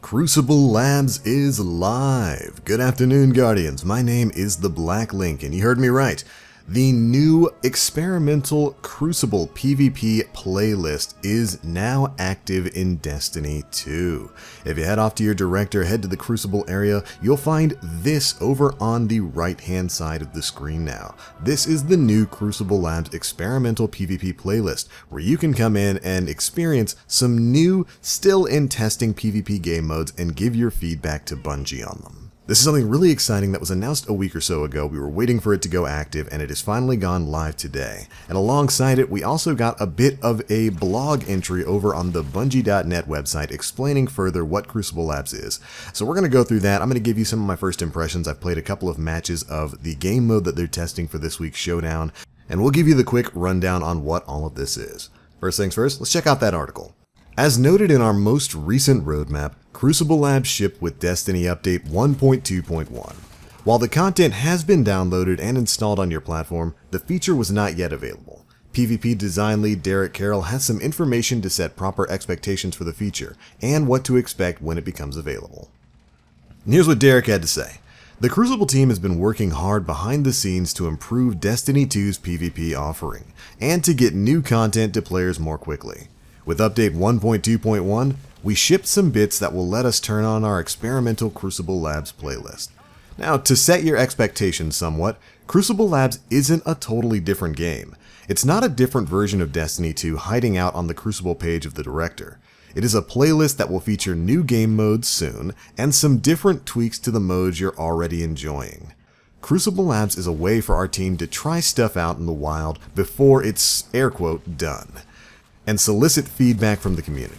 Crucible Labs is live. Good afternoon, Guardians. My name is the Black Link, and you heard me right. The new experimental Crucible PvP playlist is now active in Destiny 2. If you head off to your director, head to the Crucible area, you'll find this over on the right-hand side of the screen now. This is the new Crucible Labs experimental PvP playlist, where you can come in and experience some new, still in testing PvP game modes and give your feedback to Bungie on them. This is something really exciting that was announced a week or so ago. We were waiting for it to go active, and it has finally gone live today. And alongside it, we also got a bit of a blog entry over on the Bungie.net website explaining further what Crucible Labs is. So we're going to go through that. I'm going to give you some of my first impressions. I've played a couple of matches of the game mode that they're testing for this week's Showdown, and we'll give you the quick rundown on what all of this is. First things first, let's check out that article. As noted in our most recent roadmap, Crucible Labs shipped with Destiny Update 1.2.1. While the content has been downloaded and installed on your platform, the feature was not yet available. PvP design lead Derek Carroll has some information to set proper expectations for the feature, and what to expect when it becomes available. And here's what Derek had to say. The Crucible team has been working hard behind the scenes to improve Destiny 2's PvP offering, and to get new content to players more quickly. With Update 1.2.1, we shipped some bits that will let us turn on our experimental Crucible Labs playlist. Now, to set your expectations somewhat, Crucible Labs isn't a totally different game. It's not a different version of Destiny 2 hiding out on the Crucible page of the director. It is a playlist that will feature new game modes soon, and some different tweaks to the modes you're already enjoying. Crucible Labs is a way for our team to try stuff out in the wild before it's, air quote, done, and solicit feedback from the community.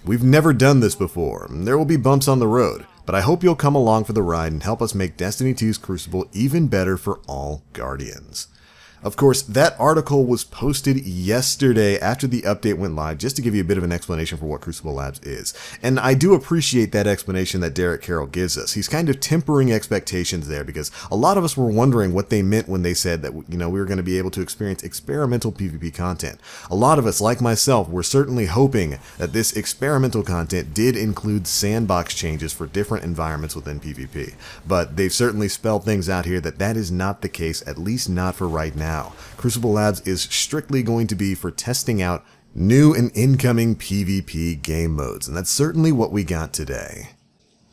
We've never done this before, and there will be bumps on the road, but I hope you'll come along for the ride and help us make Destiny 2's Crucible even better for all Guardians. Of course, that article was posted yesterday after the update went live, just to give you a bit of an explanation for what Crucible Labs is. And I do appreciate that explanation that Derek Carroll gives us. He's kind of tempering expectations there, because a lot of us were wondering what they meant when they said that, we were going to be able to experience experimental PvP content. A lot of us, like myself, were certainly hoping that this experimental content did include sandbox changes for different environments within PvP. But they've certainly spelled things out here that that is not the case, at least not for right now. Crucible Labs is strictly going to be for testing out new and incoming PvP game modes, and that's certainly what we got today.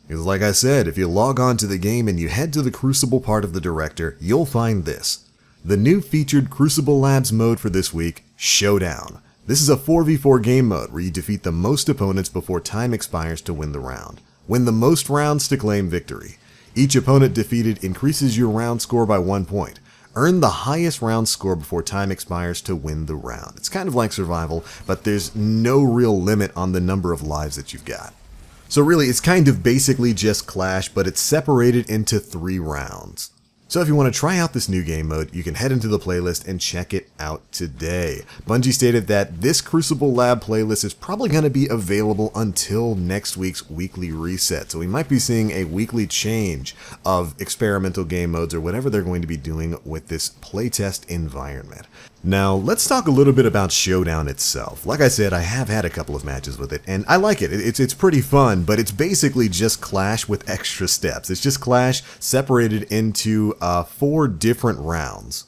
Because like I said, if you log on to the game and you head to the Crucible part of the director, you'll find this. The new featured Crucible Labs mode for this week, Showdown. This is a 4v4 game mode where you defeat the most opponents before time expires to win the round. Win the most rounds to claim victory. Each opponent defeated increases your round score by 1 point. Earn the highest round score before time expires to win the round. It's kind of like survival, but there's no real limit on the number of lives that you've got. So really, it's kind of basically just Clash, but it's separated into 3 rounds. So if you want to try out this new game mode, you can head into the playlist and check it out today. Bungie stated that this Crucible Lab playlist is probably going to be available until next week's weekly reset. So we might be seeing a weekly change of experimental game modes or whatever they're going to be doing with this playtest environment. Now, let's talk a little bit about Showdown itself. Like I said, I have had a couple of matches with it, and I like it. It's pretty fun, but it's basically just Clash with extra steps. It's just Clash separated into 4 different rounds.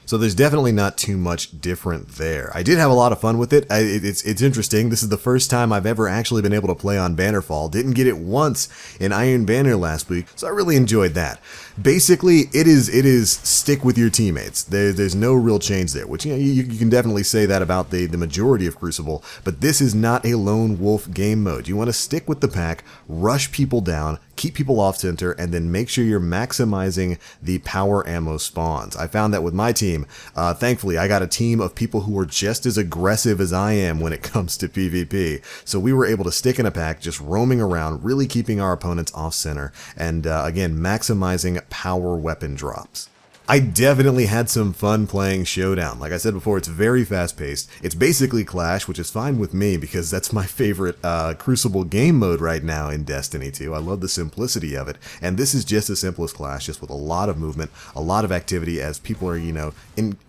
So there's definitely not too much different there. I did have a lot of fun with it. It's interesting. This is the first time I've ever actually been able to play on Bannerfall. Didn't get it once in Iron Banner last week, so I really enjoyed that. Basically, it is stick with your teammates. There's no real change there, which you can definitely say that about the majority of Crucible, but this is not a lone wolf game mode. You want to stick with the pack, rush people down, keep people off center, and then make sure you're maximizing the power ammo spawns. I found that with my team. Thankfully, I got a team of people who are just as aggressive as I am when it comes to PvP. So we were able to stick in a pack, just roaming around, really keeping our opponents off center, and again, maximizing power weapon drops. I definitely had some fun playing Showdown. Like I said before, it's very fast-paced. It's basically Clash, which is fine with me because that's my favorite Crucible game mode right now in Destiny 2. I love the simplicity of it, and this is just as simple as Clash, just with a lot of movement, a lot of activity as people are,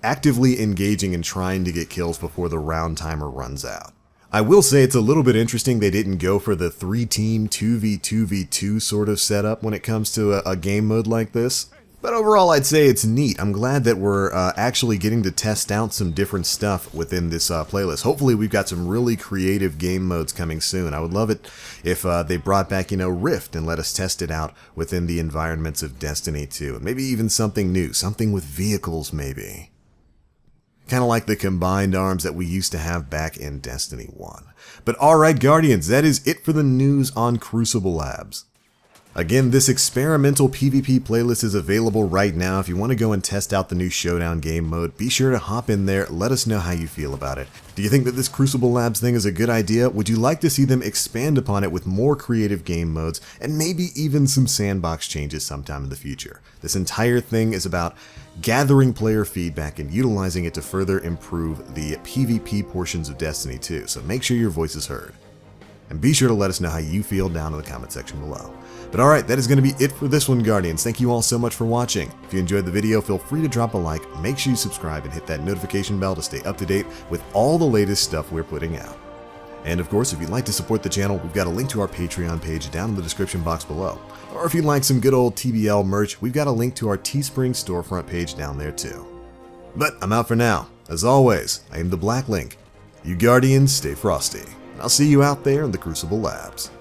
actively engaging and trying to get kills before the round timer runs out. I will say it's a little bit interesting they didn't go for the 3-team 2v2v2 sort of setup when it comes to a game mode like this. But overall, I'd say it's neat. I'm glad that we're actually getting to test out some different stuff within this playlist. Hopefully, we've got some really creative game modes coming soon. I would love it if they brought back, Rift and let us test it out within the environments of Destiny 2. And maybe even something new, something with vehicles, maybe. Kind of like the combined arms that we used to have back in Destiny 1. But alright, Guardians, that is it for the news on Crucible Labs. Again, this experimental PvP playlist is available right now. If you want to go and test out the new Showdown game mode, be sure to hop in there. Let us know how you feel about it. Do you think that this Crucible Labs thing is a good idea? Would you like to see them expand upon it with more creative game modes and maybe even some sandbox changes sometime in the future? This entire thing is about gathering player feedback and utilizing it to further improve the PvP portions of Destiny 2, so make sure your voice is heard. And be sure to let us know how you feel down in the comment section below. But alright, that is going to be it for this one, Guardians. Thank you all so much for watching. If you enjoyed the video, feel free to drop a like, make sure you subscribe, and hit that notification bell to stay up to date with all the latest stuff we're putting out. And of course, if you'd like to support the channel, we've got a link to our Patreon page down in the description box below. Or if you'd like some good old TBL merch, we've got a link to our Teespring storefront page down there too. But I'm out for now. As always, I am the Black Link. You Guardians, stay frosty. And I'll see you out there in the Crucible Labs.